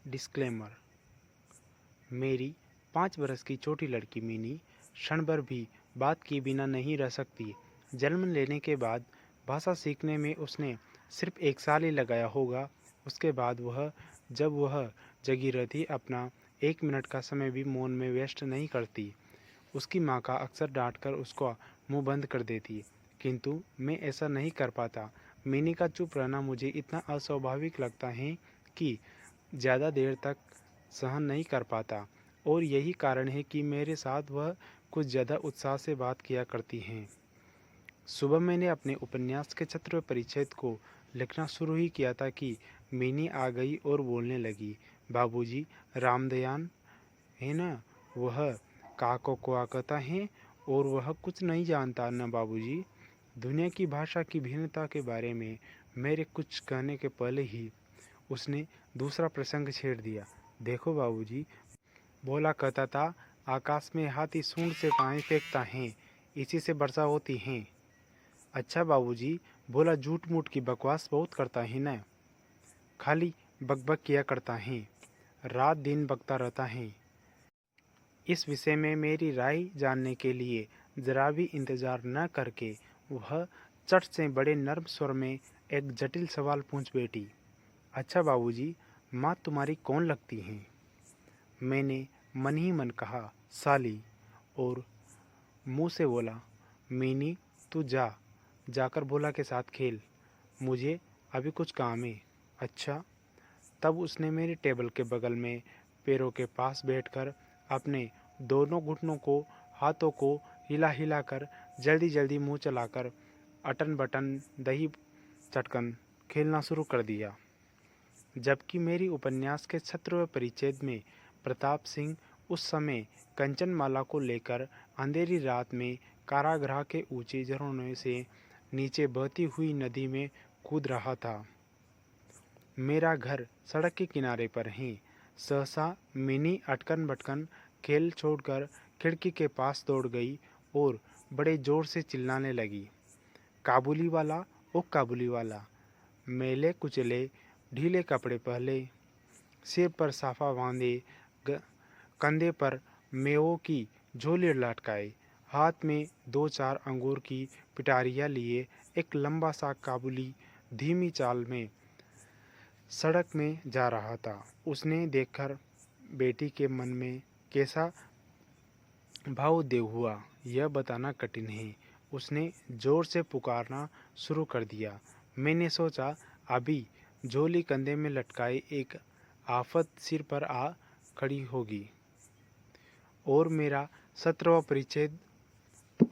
Disclaimer. मेरी 5 बरस की छोटी लड़की मिनी क्षण भर भी बात किए बिना नहीं रह सकती। जन्म लेने के बाद भाषा सीखने में उसने सिर्फ 1 साल ही लगाया होगा। उसके बाद जब वह जगी रहती अपना 1 मिनट का समय भी मौन में वेस्ट नहीं करती। उसकी माँ का अक्सर डांट कर उसका मुंह बंद कर देती, किंतु मैं ऐसा नहीं कर पाता। मिनी का चुप रहना मुझे इतना अस्वाभाविक लगता है कि ज़्यादा देर तक सहन नहीं कर पाता, और यही कारण है कि मेरे साथ वह कुछ ज़्यादा उत्साह से बात किया करती हैं। सुबह मैंने अपने उपन्यास के 7वें परिच्छेद को लिखना शुरू ही किया था कि मिनी आ गई और बोलने लगी। बाबूजी, रामदयान है ना, वह काको को कहता है और वह कुछ नहीं जानता ना बाबूजी। दुनिया की भाषा की भिन्नता के बारे में मेरे कुछ कहने के पहले ही उसने दूसरा प्रसंग छेड़ दिया। देखो बाबूजी, भोला कहता था आकाश में हाथी सूंड से पानी फेंकता है, इसी से वर्षा होती है। अच्छा बाबूजी, भोला झूठ मूठ की बकवास बहुत करता है ना, खाली बकबक किया करता है, रात दिन बकता रहता है। इस विषय में मेरी राय जानने के लिए जरा भी इंतजार न करके वह चट से बड़े नर्म स्वर में एक जटिल सवाल पूछ बैठी। अच्छा बाबूजी, माँ तुम्हारी कौन लगती हैं? मैंने मन ही मन कहा साली, और मुंह से बोला मीनी तू जाकर भोला के साथ खेल, मुझे अभी कुछ काम है। अच्छा। तब उसने मेरी टेबल के बगल में पैरों के पास बैठकर अपने दोनों घुटनों को हाथों को हिला हिला कर जल्दी जल्दी मुंह चलाकर अटन बटन दही चटकन खेलना शुरू कर दिया। जबकि मेरी उपन्यास के 17वें परिच्छेद में प्रताप सिंह उस समय कंचनमाला को लेकर अंधेरी रात में कारागृह के ऊंचे झरनों से नीचे बहती हुई नदी में कूद रहा था। मेरा घर सड़क के किनारे पर है। सहसा मिनी अटकन बटकन खेल छोड़कर खिड़की के पास दौड़ गई और बड़े जोर से चिल्लाने लगी, काबुली वाला, ओ काबुली वाला। मैले कुचले ढीले कपड़े पहले, सिर पर साफा बांधे, कंधे पर मेवों की झोली लटकाए, हाथ में 2-4 अंगूर की पिटारियाँ लिए एक लंबा सा काबुली धीमी चाल में सड़क में जा रहा था। उसने देखकर बेटी के मन में कैसा भावोदय हुआ यह बताना कठिन है। उसने जोर से पुकारना शुरू कर दिया। मैंने सोचा अभी झोली कंधे में लटकाए एक आफत सिर पर आ खड़ी होगी और मेरा 17वां परिच्छेद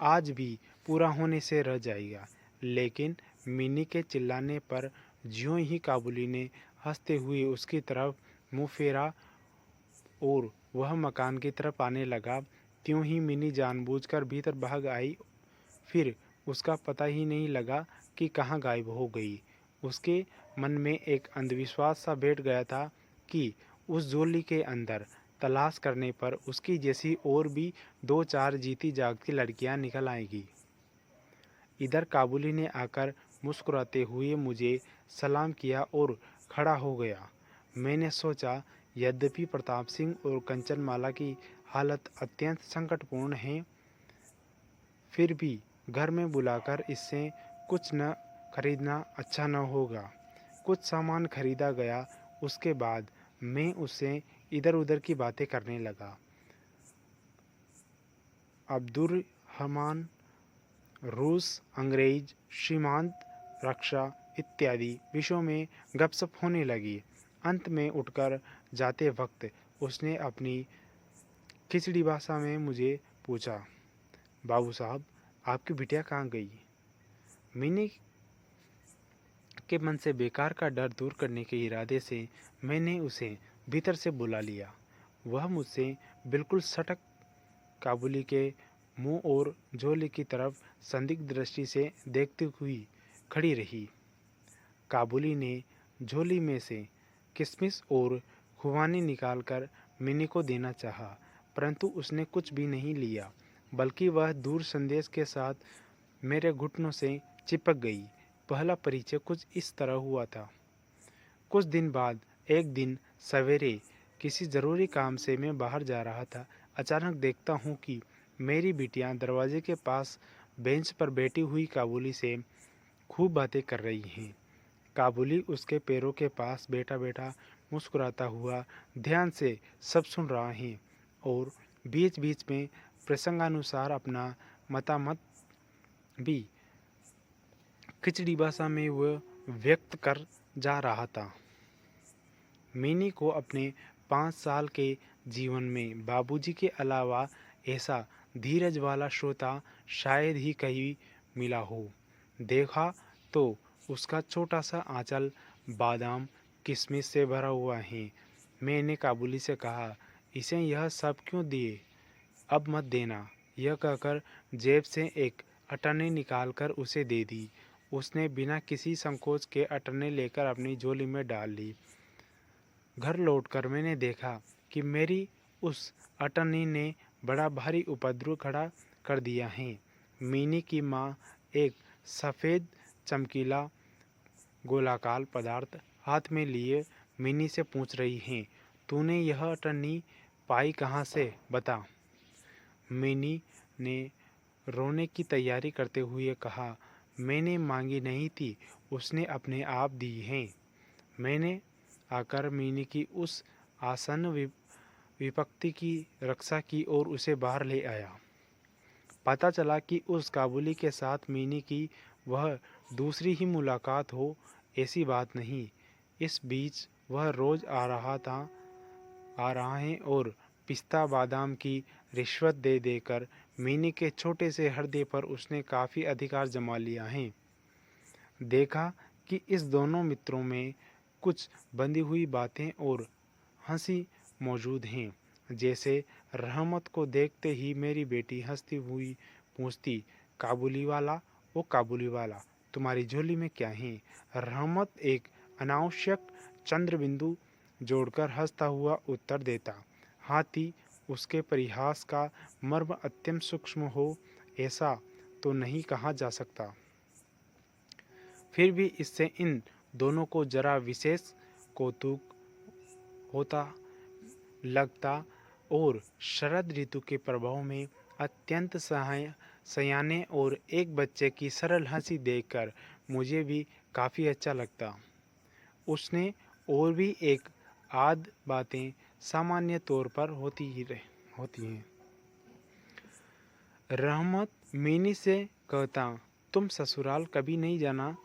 आज भी पूरा होने से रह जाएगा। लेकिन मिनी के चिल्लाने पर ज्यों ही काबुली ने हंसते हुए उसकी तरफ मुंह फेरा और वह मकान की तरफ आने लगा, त्यों ही मिनी जानबूझकर भीतर भाग आई। फिर उसका पता ही नहीं लगा कि कहाँ गायब हो गई। उसके मन में एक अंधविश्वास सा बैठ गया था कि उस झोली के अंदर तलाश करने पर उसकी जैसी और भी 2-4 जीती जागती लड़कियां निकल आएगी। इधर काबुली ने आकर मुस्कुराते हुए मुझे सलाम किया और खड़ा हो गया। मैंने सोचा यद्यपि प्रताप सिंह और कंचनमाला की हालत अत्यंत संकटपूर्ण है, फिर भी घर में बुलाकर इससे कुछ न खरीदना अच्छा न होगा। कुछ सामान खरीदा गया। उसके बाद मैं उससे इधर उधर की बातें करने लगा। अब्दुर्रहमान, रूस, अंग्रेज, सीमांत रक्षा इत्यादि विषयों में गपशप होने लगी। अंत में उठकर जाते वक्त उसने अपनी खिचड़ी भाषा में मुझे पूछा, बाबू साहब आपकी बिटिया कहाँ गई? मैंने के मन से बेकार का डर दूर करने के इरादे से मैंने उसे भीतर से बुला लिया। वह मुझसे बिल्कुल सटक काबुली के मुंह और झोली की तरफ संदिग्ध दृष्टि से देखती हुई खड़ी रही। काबुली ने झोली में से किशमिश और खुबानी निकालकर मिनी को देना चाहा, परंतु उसने कुछ भी नहीं लिया, बल्कि वह दूर संदेश के साथ मेरे घुटनों से चिपक गई। पहला परिचय कुछ इस तरह हुआ था। कुछ दिन बाद एक दिन सवेरे किसी ज़रूरी काम से मैं बाहर जा रहा था। अचानक देखता हूँ कि मेरी बिटियाँ दरवाजे के पास बेंच पर बैठी हुई काबुली से खूब बातें कर रही हैं। काबुली उसके पैरों के पास बैठा बैठा मुस्कुराता हुआ ध्यान से सब सुन रहा है और बीच बीच में प्रसंगानुसार अपना मतामत भी खिचड़ी भाषा में वह व्यक्त कर जा रहा था। मिनी को अपने 5 साल के जीवन में बाबूजी के अलावा ऐसा धीरज वाला श्रोता शायद ही कहीं मिला हो। देखा तो उसका छोटा सा आंचल बादाम किशमिश से भरा हुआ है। मैंने काबुली से कहा, इसे यह सब क्यों दिए? अब मत देना। यह कहकर जेब से एक अटन्नी निकालकर उसे दे दी। उसने बिना किसी संकोच के अटन्नी लेकर अपनी झोली में डाल ली। घर लौटकर मैंने देखा कि मेरी उस अटन्नी ने बड़ा भारी उपद्रव खड़ा कर दिया है। मीनी की माँ एक सफ़ेद चमकीला गोलाकार पदार्थ हाथ में लिए मिनी से पूछ रही हैं, तूने यह अटन्नी पाई कहाँ से? बता। मिनी ने रोने की तैयारी करते हुए कहा, मैंने मांगी नहीं थी, उसने अपने आप दी है। मैंने आकर मिनी की उस आसन्न विपत्ति की रक्षा की और उसे बाहर ले आया। पता चला कि उस काबुली के साथ मिनी की वह दूसरी ही मुलाकात हो, ऐसी बात नहीं। इस बीच वह रोज़ आ रहा है और पिस्ता बादाम की रिश्वत दे देकर मिनी के छोटे से हृदय पर उसने काफ़ी अधिकार जमा लिया है। देखा कि इस दोनों मित्रों में कुछ बंधी हुई बातें और हंसी मौजूद हैं। जैसे रहमत को देखते ही मेरी बेटी हंसती हुई पूछती, काबुली वाला, ओ काबुली वाला, तुम्हारी झोली में क्या है? रहमत एक अनावश्यक चंद्रबिंदु जोड़कर हंसता हुआ उत्तर देता, हाथी उसके परिहास का मर्म अत्यंत सूक्ष्म हो ऐसा तो नहीं कहा जा सकता। फिर भी इससे इन दोनों को जरा विशेष कौतुक होता लगता और शरद ऋतु के प्रभाव में अत्यंत सयाने और एक बच्चे की सरल हंसी देखकर मुझे भी काफ़ी अच्छा लगता। उसने और भी एक आध बातें सामान्य तौर पर होती हैं। रहमत मिनी से कहता, तुम ससुराल कभी नहीं जाना?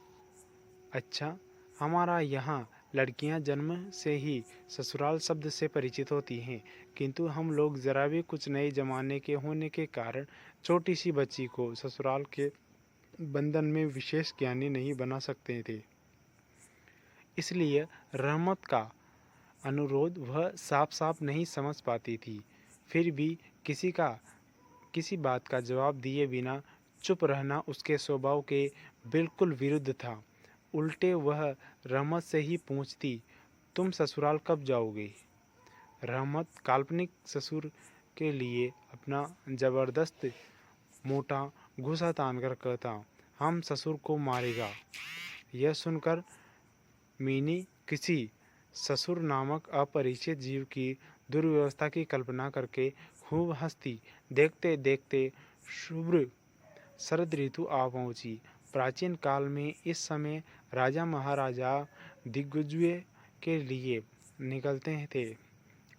अच्छा, हमारा यहाँ लड़कियाँ जन्म से ही ससुराल शब्द से परिचित होती हैं, किंतु हम लोग ज़रा भी कुछ नए ज़माने के होने के कारण छोटी सी बच्ची को ससुराल के बंधन में विशेष ज्ञानी नहीं बना सकते थे। इसलिए रहमत का अनुरोध वह साफ साफ नहीं समझ पाती थी। फिर भी किसी बात का जवाब दिए बिना चुप रहना उसके स्वभाव के बिल्कुल विरुद्ध था। उल्टे वह रहमत से ही पूछती, तुम ससुराल कब जाओगे? रहमत काल्पनिक ससुर के लिए अपना जबरदस्त मोटा घूंसा तानकर कहता, हम ससुर को मारेगा। यह सुनकर मीनी किसी ससुर नामक अपरिचित जीव की दुर्व्यवस्था की कल्पना करके खूब हंसती। देखते देखते शुभ्र शरद ऋतु आ पहुंची। प्राचीन काल में इस समय राजा महाराजा दिग्विजय के लिए निकलते थे।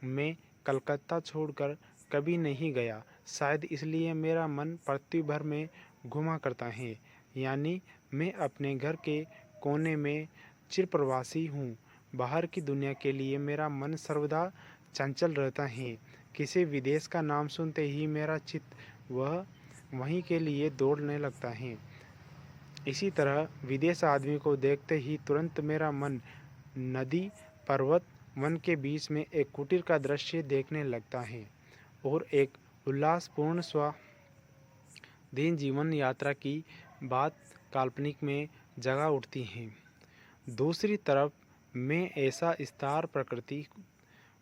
मैं कलकत्ता छोड़कर कभी नहीं गया, शायद इसलिए मेरा मन पृथ्वी भर में घुमा करता है। यानी मैं अपने घर के कोने में चिरप्रवासी हूँ। बाहर की दुनिया के लिए मेरा मन सर्वदा चंचल रहता है। किसी विदेश का नाम सुनते ही मेरा चित्त वहीं के लिए दौड़ने लगता है। इसी तरह विदेश आदमी को देखते ही तुरंत मेरा मन नदी, पर्वत, वन के बीच में एक कुटीर का दृश्य देखने लगता है और एक उल्लासपूर्ण स्वाधीन जीवन यात्रा की बात काल्पनिक में जगा उठती है। दूसरी तरफ मैं ऐसा स्टार प्रकृति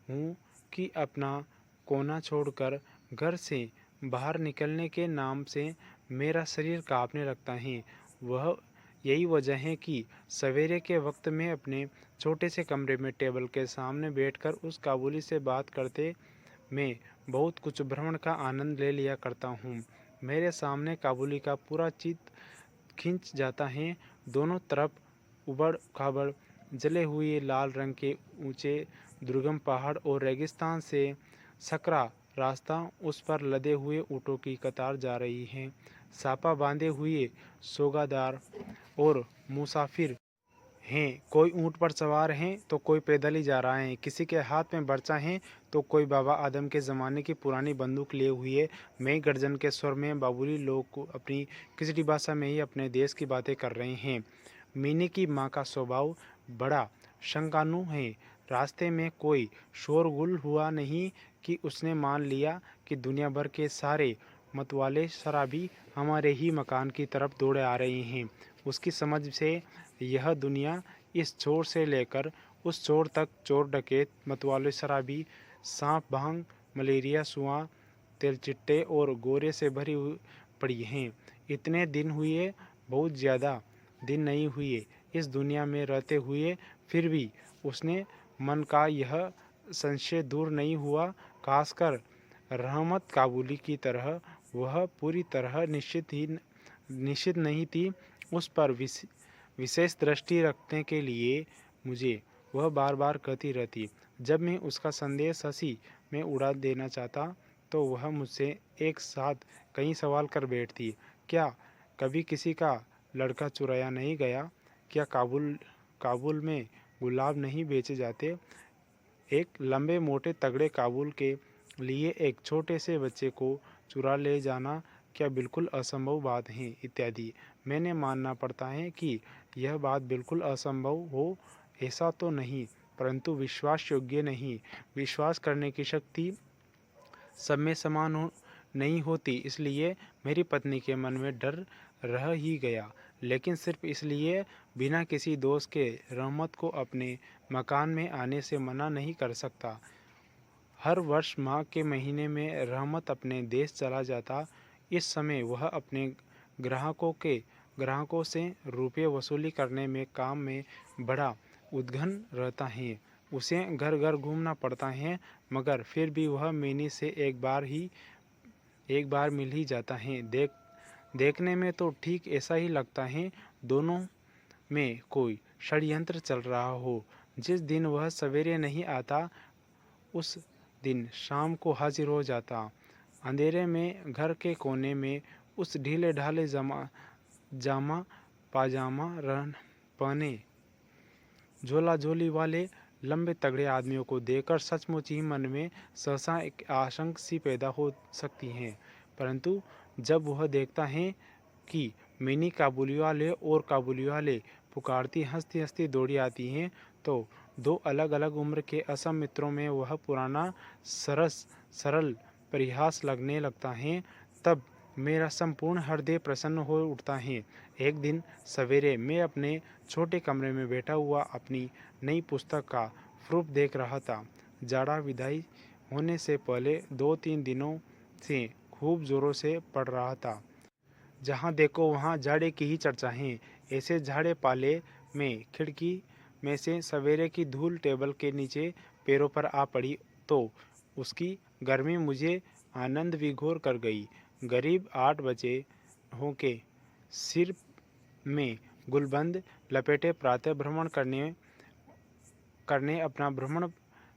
हूँ कि अपना कोना छोड़कर घर से बाहर निकलने के नाम से मेरा शरीर कांपने लगता है। वह यही वजह है कि सवेरे के वक्त मैं अपने छोटे से कमरे में टेबल के सामने बैठकर उस काबुली से बात करते मैं बहुत कुछ भ्रमण का आनंद ले लिया करता हूँ। मेरे सामने काबुली का पूरा चित्र खिंच जाता है। दोनों तरफ उबड़ खाबड़ जले हुए लाल रंग के ऊंचे दुर्गम पहाड़ और रेगिस्तान से सकरा रास्ता, उस पर लदे हुए ऊँटों की कतार जा रही है। सापा बांधे हुए सोगादार और मुसाफिर हैं। कोई ऊँट पर सवार हैं तो कोई पैदल ही जा रहा है। किसी के हाथ में बर्छा है तो कोई बाबा आदम के ज़माने की पुरानी बंदूक लिए हुए। मैं गर्जन के स्वर में बाबुली लोग को अपनी खिचड़ी भाषा में ही अपने देश की बातें कर रहे हैं। मीनी की माँ का स्वभाव बड़ा शंकानु है। रास्ते में कोई शोरगुल हुआ नहीं कि उसने मान लिया कि दुनिया भर के सारे मतवाले शराबी हमारे ही मकान की तरफ दौड़े आ रहे हैं। उसकी समझ से यह दुनिया इस छोर से लेकर उस छोर तक चोर डकैत मतवाले शराबी सांप भांग मलेरिया सुआ तेलचिट्टे और गोरे से भरी पड़ी हैं। इतने दिन हुए, बहुत ज़्यादा दिन नहीं हुए इस दुनिया में रहते हुए, फिर भी उसने मन का यह संशय दूर नहीं हुआ। खासकर रहमत काबुली की तरह वह पूरी तरह निश्चित नहीं थी। उस पर विशेष दृष्टि रखने के लिए मुझे वह बार बार कहती रहती। जब मैं उसका संदेश हंसी में उड़ा देना चाहता तो वह मुझसे एक साथ कई सवाल कर बैठती। क्या कभी किसी का लड़का चुराया नहीं गया? क्या काबुल में गुलाब नहीं बेचे जाते? एक लंबे मोटे तगड़े काबुल के लिए एक छोटे से बच्चे को चुरा ले जाना क्या बिल्कुल असंभव बात है? इत्यादि। मैंने मानना पड़ता है कि यह बात बिल्कुल असंभव हो ऐसा तो नहीं, परंतु विश्वास योग्य नहीं। विश्वास करने की शक्ति सब में समान नहीं होती, इसलिए मेरी पत्नी के मन में डर रह ही गया। लेकिन सिर्फ इसलिए बिना किसी दोष के रहमत को अपने मकान में आने से मना नहीं कर सकता। हर वर्ष माह के महीने में रहमत अपने देश चला जाता। इस समय वह अपने ग्राहकों से रुपये वसूली करने में काम में बड़ा उद्घन रहता है। उसे घर घर घूमना पड़ता है, मगर फिर भी वह मीनी से एक बार मिल ही जाता है। देखने में तो ठीक ऐसा ही लगता है, दोनों में कोई षड्यंत्र चल रहा हो। जिस दिन वह सवेरे नहीं आता उस दिन शाम को हाजिर हो जाता। अंधेरे में घर के कोने में उस ढीले ढाले जामा पाजामा पहने झोला झोली वाले लंबे तगड़े आदमियों को देखकर सचमुच ही मन में सहसा एक आशंका सी पैदा हो सकती है। परंतु जब वह देखता है कि मिनी काबुली वाले और काबुली वाले पुकारती हंसती हंसती दौड़ी आती हैं, तो दो अलग अलग उम्र के असम मित्रों में वह पुराना सरल परिहास लगने लगता है। तब मेरा संपूर्ण हृदय प्रसन्न हो उठता है। एक दिन सवेरे मैं अपने छोटे कमरे में बैठा हुआ अपनी नई पुस्तक का प्रूफ देख रहा था। जाड़ा विदाई होने से पहले 2-3 दिनों से खूब जोरों से पड़ रहा था। जहाँ देखो वहाँ जाड़े की ही चर्चा है। ऐसे झाड़े पाले में खिड़की में से सवेरे की धूल टेबल के नीचे पैरों पर आ पड़ी तो उसकी गर्मी मुझे आनंद विभोर कर गई। करीब 8 बजे होके सिर में गुलबंद लपेटे प्रातः भ्रमण करने अपना भ्रमण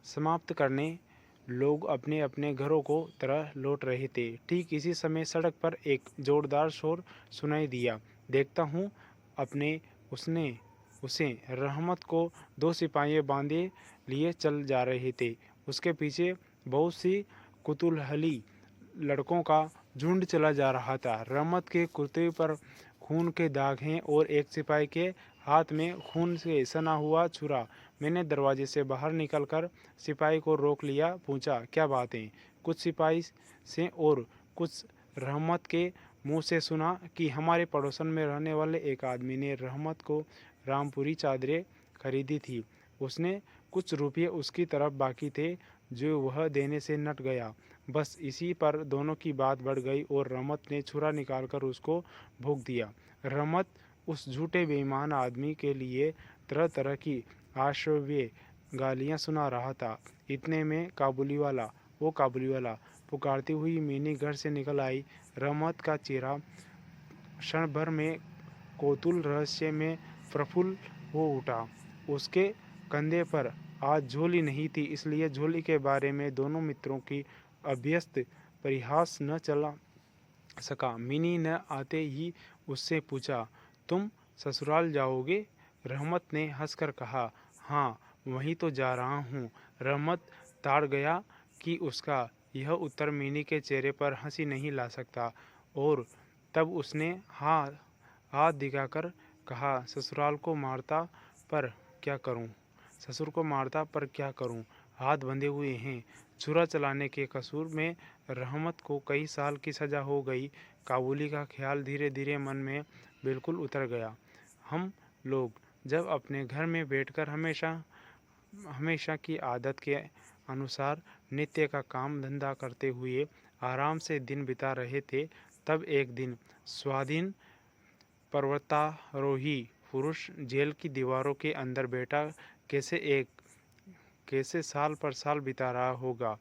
समाप्त करने लोग अपने अपने घरों को तरह लौट रहे थे। ठीक इसी समय सड़क पर एक जोरदार शोर सुनाई दिया। देखता हूँ अपने उसे रहमत को 2 सिपाही बांधे लिए चल जा रहे थे। उसके पीछे बहुत सी कुतूहली लड़कों का झुंड चला जा रहा था। रहमत के कुर्ते पर खून के दाग हैं और एक सिपाही के हाथ में खून से सना हुआ छुरा। मैंने दरवाजे से बाहर निकलकर सिपाही को रोक लिया। पूछा, क्या बात है? कुछ सिपाही से और कुछ रहमत के मुंह से सुना कि हमारे पड़ोसन में रहने वाले एक आदमी ने रहमत को रामपुरी चादरें खरीदी थी। उसने कुछ रुपये उसकी तरफ बाकी थे जो वह देने से नट गया। बस इसी पर दोनों की बात बढ़ गई और रहमत ने छुरा निकालकर उसको भोंक दिया। रहमत उस झूठे बेईमान आदमी के लिए तरह तरह की आश्चर्य गालियाँ सुना रहा था। इतने में काबुली वाला पुकारती हुई मीनी घर से निकल आई। रहमत का चेहरा क्षण भर में कौतूहल रहस्य में प्रफुल्ल हो उठा। उसके कंधे पर आज झोली नहीं थी, इसलिए झोली के बारे में दोनों मित्रों की अभ्यस्त परिहास न चला सका। मिनी ने आते ही उससे पूछा, तुम ससुराल जाओगे? रहमत ने हंसकर कहा, हाँ वहीं तो जा रहा हूँ। रहमत ताड़ गया कि उसका यह उत्तर मिनी के चेहरे पर हंसी नहीं ला सकता, और तब उसने हाथ दिखाकर कहा, ससुराल को मारता पर क्या करूं? ससुर को मारता पर क्या करूं? हाथ बंधे हुए हैं। छुरा चलाने के कसूर में रहमत को कई साल की सज़ा हो गई। काबुली का ख्याल धीरे धीरे मन में बिल्कुल उतर गया। हम लोग जब अपने घर में बैठकर हमेशा की आदत के अनुसार नित्य का काम धंधा करते हुए आराम से दिन बिता रहे थे, तब एक दिन स्वाधीन पर्वतारोही पुरुष जेल की दीवारों के अंदर बैठा कैसे साल पर साल बिता रहा होगा,